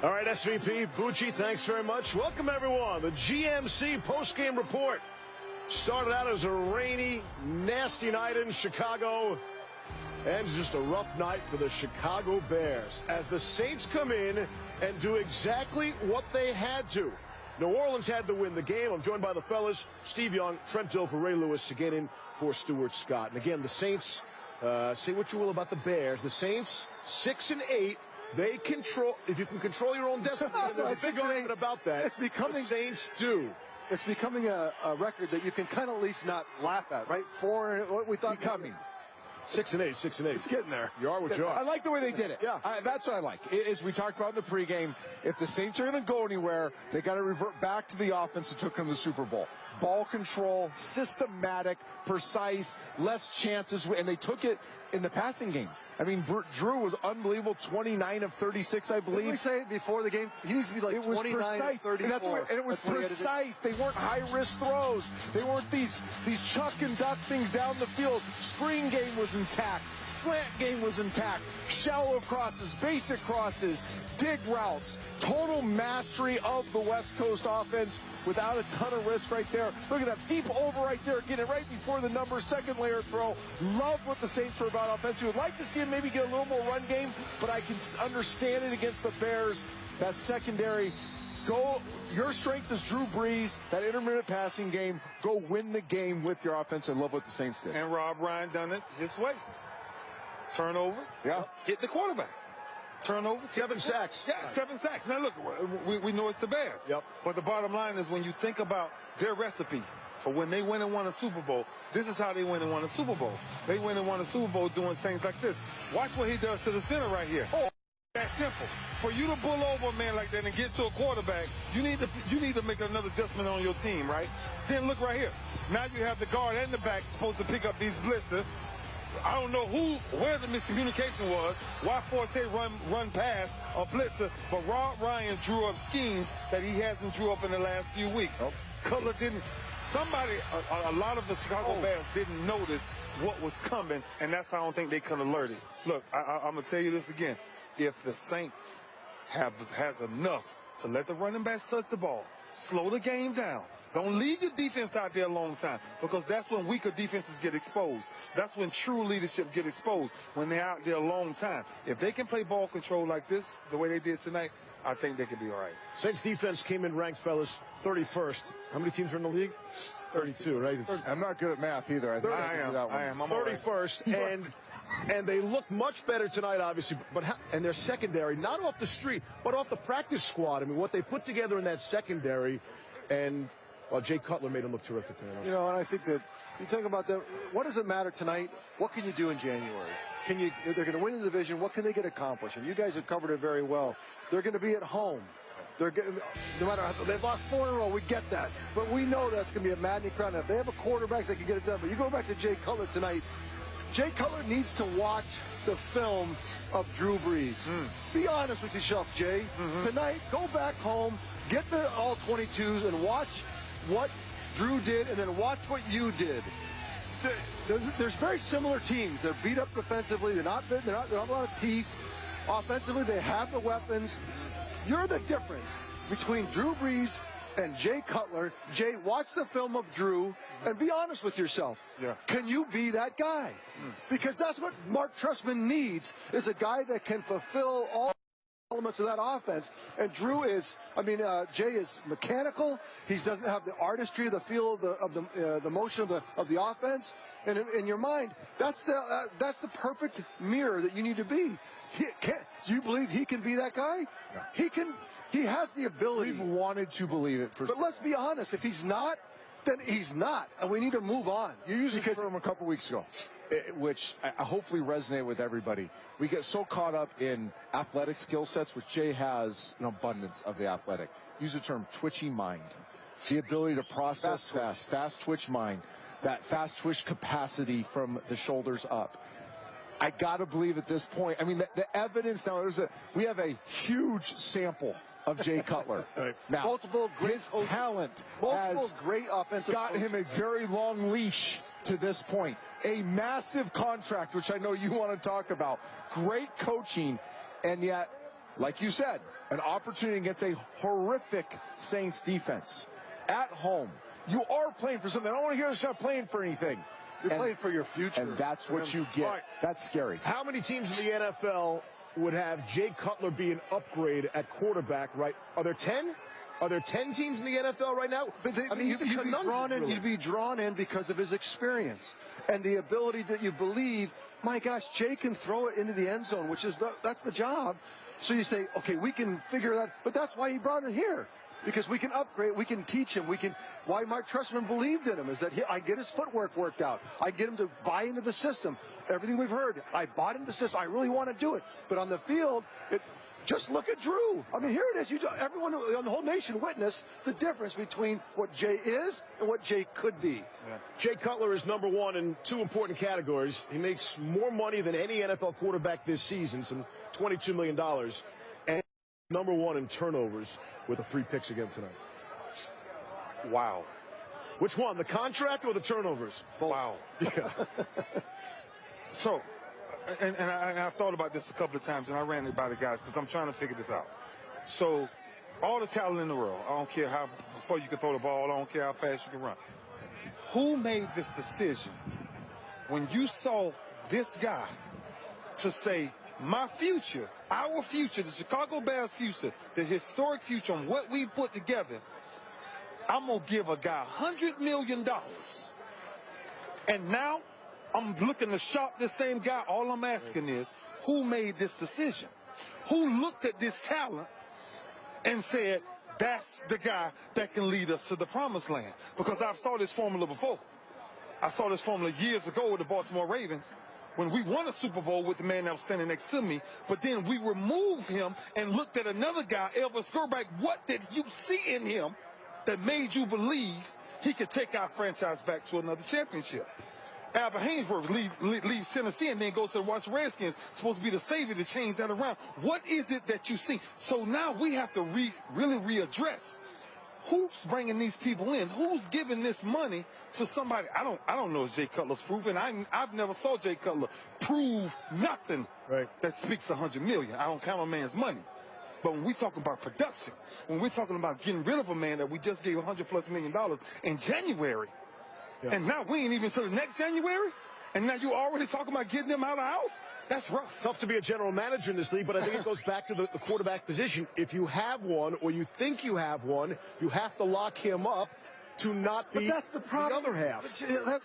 All right, SVP Bucci, thanks very much. Welcome, everyone. The GMC postgame report started out as a rainy, nasty night in Chicago. Ends just a rough night for the Chicago Bears as the Saints come in and do exactly what they had to. New Orleans had to win the game. I'm joined by the fellas, Steve Young, Trent Dilfer, Ray Lewis, again in for Stuart Scott. And again, the Saints, say what you will about the Bears. The Saints, 6-8. They control, if you can control your own destiny, there's a big argument about that. It's becoming, the Saints do. It's becoming a record that you can kind of at least not laugh at, right? What we thought coming. 6-8, 6-8. It's getting there. You are what you are. I like the way they did it. Yeah. That's what I like. As we talked about in the pregame, if the Saints are going to go anywhere, they got to revert back to the offense that took them to the Super Bowl. Ball control, systematic, precise, less chances, and they took it in the passing game. I mean, Drew was unbelievable, 29 of 36, I believe. Didn't we say it before the game? He needs to be like 29 of 34. And it was precise. They weren't high-risk throws. They weren't these chuck and duck things down the field. Screen game was intact. Slant game was intact. Shallow crosses, basic crosses, dig routes. Total mastery of the West Coast offense without a ton of risk right there. Look at that deep over right there. Get it right before the number, second layer throw. Love what the Saints were about offense. You would like to see him maybe get a little more run game, but I can understand it against the Bears. That secondary, go. Your strength is Drew Brees, that intermittent passing game. Go win the game with your offense. I love what the Saints did. And Rob Ryan done it his way. Turnovers. Yeah. Hit the quarterback. Turnovers. 7 sacks. Yeah, 7 sacks. Now, look, we know it's the Bears. Yep. But the bottom line is when you think about their recipe for when they win and won a Super Bowl, this is how they win and won a Super Bowl. They win and won a Super Bowl doing things like this. Watch what he does to the center right here. Oh, that's simple. For you to bull over a man like that and get to a quarterback, you need to make another adjustment on your team, right? Then look right here. Now you have the guard and the back supposed to pick up these blitzers. I don't know where the miscommunication was, why Forte run past a blitzer, but Rob Ryan drew up schemes that he hasn't drew up in the last few weeks. Oh. Cutler didn't. A lot of the Chicago Bears didn't notice what was coming, and that's how I don't think they could alert it. Look, I'm going to tell you this again. If the Saints has enough to let the running backs touch the ball, slow the game down, don't leave your defense out there a long time, because that's when weaker defenses get exposed. That's when true leadership get exposed, when they're out there a long time. If they can play ball control like this, the way they did tonight, I think they could be all right. Saints defense came in ranked, fellas, 31st. How many teams are in the league? 32, right? I'm not good at math either. I am. I'm 31st, right. and they look much better tonight, obviously. And their secondary, not off the street, but off the practice squad. I mean, what they put together in that secondary, and well, Jay Cutler made him look terrific tonight. You know, and I think that you think about that. What does it matter tonight? What can you do in January? They're going to win the division. What can they get accomplished? And you guys have covered it very well. They're going to be at home. No matter how they've lost 4 in a row, we get that. But we know that's going to be a maddening crowd. Now, if they have a quarterback, they can get it done. But you go back to Jay Cutler tonight. Jay Cutler needs to watch the film of Drew Brees. Be honest with yourself, Jay. Tonight, go back home, get the all 22s, and watch what Drew did, and then watch what you did. There's very similar teams. They're beat up defensively. They're not a lot of teeth. Offensively, they have the weapons. You're the difference between Drew Brees and Jay Cutler. Jay, watch the film of Drew and be honest with yourself. Yeah. Can you be that guy? Because that's what Mark Trestman needs, is a guy that can fulfill all elements of that offense. And Drew is, Jay is mechanical. He doesn't have the artistry, the feel of the motion of the offense. And in your mind, that's the perfect mirror that you need to be. You believe he can be that guy? Yeah. He can. He has the ability. We've wanted to believe it. But let's be honest. If he's not, then he's not. And we need to move on. You used it for him a couple weeks ago, which hopefully resonated with everybody. We get so caught up in athletic skill sets, which Jay has an abundance of the athletic. Use the term twitchy mind. The ability to process fast twitch mind, that fast twitch capacity from the shoulders up. I got to believe at this point, the evidence now, we have a huge sample of Jay Cutler. Right. Now, his talent has great offensive got him a very long leash to this point. A massive contract, which I know you want to talk about. Great coaching, and yet like you said, an opportunity against a horrific Saints defense at home. You are playing for something. I don't want to hear this not playing for anything. You're playing for your future. And that's what you get. Right. That's scary. How many teams in the NFL would have Jay Cutler be an upgrade at quarterback, right? Are there 10? Are there 10 teams in the NFL right now? But he's a conundrum. You'd be drawn in because of his experience and the ability that you believe, my gosh, Jay can throw it into the end zone, which is that's the job. So you say, okay, we can figure that. But that's why he brought it here. Because we can upgrade, we can teach him, why Mark Trestman believed in him is that I get his footwork worked out. I get him to buy into the system. Everything we've heard, I bought into the system. I really want to do it. But on the field, just look at Drew. I mean, here it is. Everyone on the whole nation witnessed the difference between what Jay is and what Jay could be. Yeah. Jay Cutler is number one in two important categories. He makes more money than any NFL quarterback this season, some $22 million. And number one in turnovers with the 3 picks again tonight. Wow. Which one, the contract or the turnovers? Wow. Yeah. So, and I've thought about this a couple of times, and I ran it by the guys because I'm trying to figure this out. So, all the talent in the world, I don't care how far you can throw the ball, I don't care how fast you can run. Who made this decision when you saw this guy to say, my future, our future, the Chicago Bears future, the historic future on what we put together, I'm going to give a guy $100 million. And now I'm looking to shop this same guy. All I'm asking is, who made this decision? Who looked at this talent and said, that's the guy that can lead us to the promised land? Because I've saw this formula before. I saw this formula years ago with the Baltimore Ravens, when we won a Super Bowl with the man that was standing next to me, but then we removed him and looked at another guy, Elvis Skerback. What did you see in him that made you believe he could take our franchise back to another championship? Albert Haynesworth leaves Tennessee and then goes to the Washington Redskins, supposed to be the savior to change that around. What is it that you see? So now we have to really readdress. Who's bringing these people in? Who's giving this money to somebody? I don't know if Jay Cutler's proven. I've never saw Jay Cutler prove nothing that speaks $100 million. I don't count a man's money. But when we talk about production, when we're talking about getting rid of a man that we just gave $100+ million in January, and now we ain't even to the next January, and now you're already talking about getting them out of the house? That's rough. Tough to be a general manager in this league, but I think it goes back to the quarterback position. If you have one or you think you have one, you have to lock him up to not be that's the problem. The other half.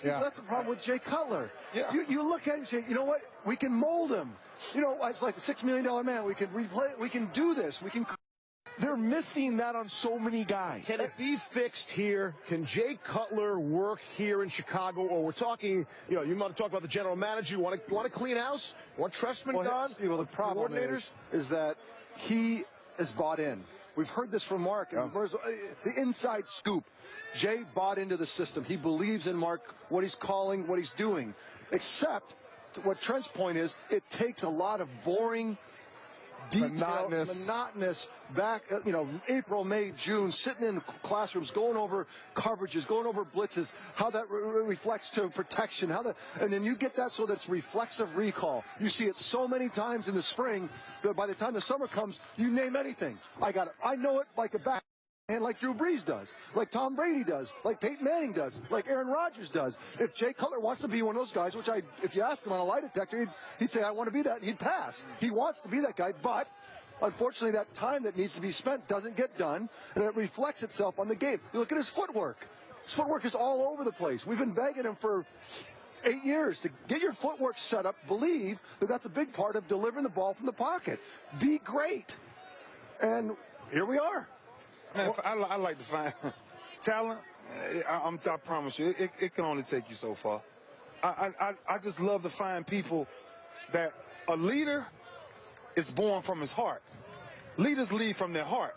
That's the problem with Jay Cutler. Yeah. You look at him and say, you know what? We can mold him. You know, it's like a $6 million man. We can replay. We can do this. We can. They're missing that on so many guys. Can it be fixed here? Can Jay Cutler work here in Chicago? Or we're talking, you want to talk about the general manager. You want to clean house? You want Trestman gone? Well, the problem is that he is bought in. We've heard this from Mark. Yeah. The inside scoop. Jay bought into the system. He believes in Mark, what he's calling, what he's doing. Except what Trent's point is, it takes a lot of boring, monotonous back, April, May, June, sitting in classrooms, going over coverages, going over blitzes, how that reflects to protection, and then you get that so that it's reflexive recall. You see it so many times in the spring that by the time the summer comes, you name anything. I know it like a back. And like Drew Brees does, like Tom Brady does, like Peyton Manning does, like Aaron Rodgers does. If Jay Cutler wants to be one of those guys, which if you asked him on a lie detector, he'd say, I want to be that, and he'd pass. He wants to be that guy, but unfortunately that time that needs to be spent doesn't get done, and it reflects itself on the game. You look at his footwork. His footwork is all over the place. We've been begging him for 8 years to get your footwork set up. Believe that that's a big part of delivering the ball from the pocket. Be great. And here we are. Man, I like to find talent. I promise you, it can only take you so far. I just love to find people that a leader is born from his heart. Leaders lead from their heart.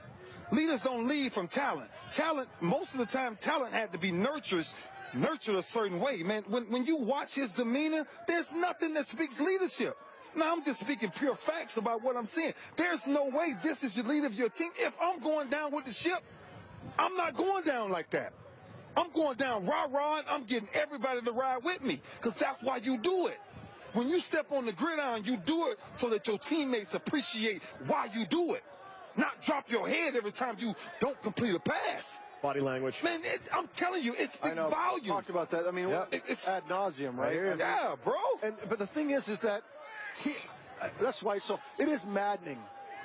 Leaders don't lead from talent. Talent, most of the time, talent had to be nurtured a certain way. Man, when you watch his demeanor, there's nothing that speaks leadership. Now, I'm just speaking pure facts about what I'm seeing. There's no way this is your leader of your team. If I'm going down with the ship, I'm not going down like that. I'm going down rah-rah, and I'm getting everybody to ride with me, because that's why you do it. When you step on the gridiron, you do it so that your teammates appreciate why you do it. Not drop your head every time you don't complete a pass. Body language. Man, I'm telling you, it speaks volumes. We talked about that. I mean, it's ad nauseum, right? Yeah, bro. But the thing is that that's why. So it is maddening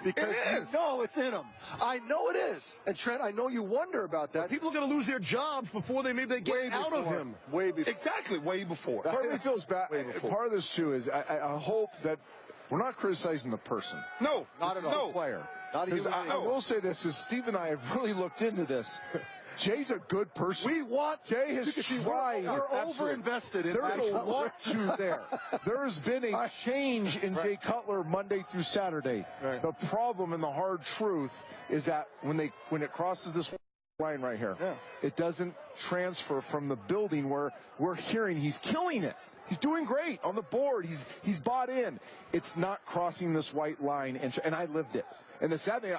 because you know it's in him. I know it is. And Trent, I know you wonder about that. People are going to lose their jobs before they get out of him. Way before. Exactly, way before. Part of me feels bad. Part of this too is I hope that we're not criticizing the person. No, not at all. The player. Not even. I will say this: is Steve and I have really looked into this. Jay's a good person. We want Jay has tried. We're over-invested in There's a want to there. There has been a change in Jay Cutler Monday through Saturday. Right. The problem and the hard truth is that when it crosses this line right here, it doesn't transfer from the building where we're hearing he's killing it. He's doing great on the board. He's bought in. It's not crossing this white line, and I lived it. And the sad thing,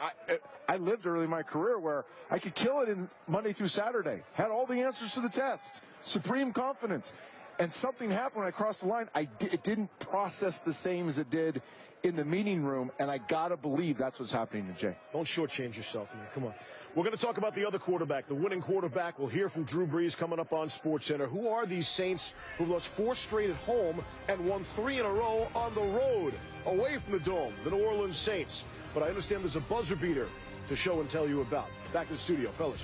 I lived early in my career where I could kill it in Monday through Saturday. Had all the answers to the test. Supreme confidence. And something happened when I crossed the line. It didn't process the same as it did in the meeting room, and I got to believe that's what's happening to Jay. Don't shortchange yourself, man. Come on. We're going to talk about the other quarterback, the winning quarterback. We'll hear from Drew Brees coming up on SportsCenter. Who are these Saints who lost 4 straight at home and won 3 in a row on the road away from the Dome, the New Orleans Saints? But I understand there's a buzzer beater to show and tell you about. Back in the studio, fellas.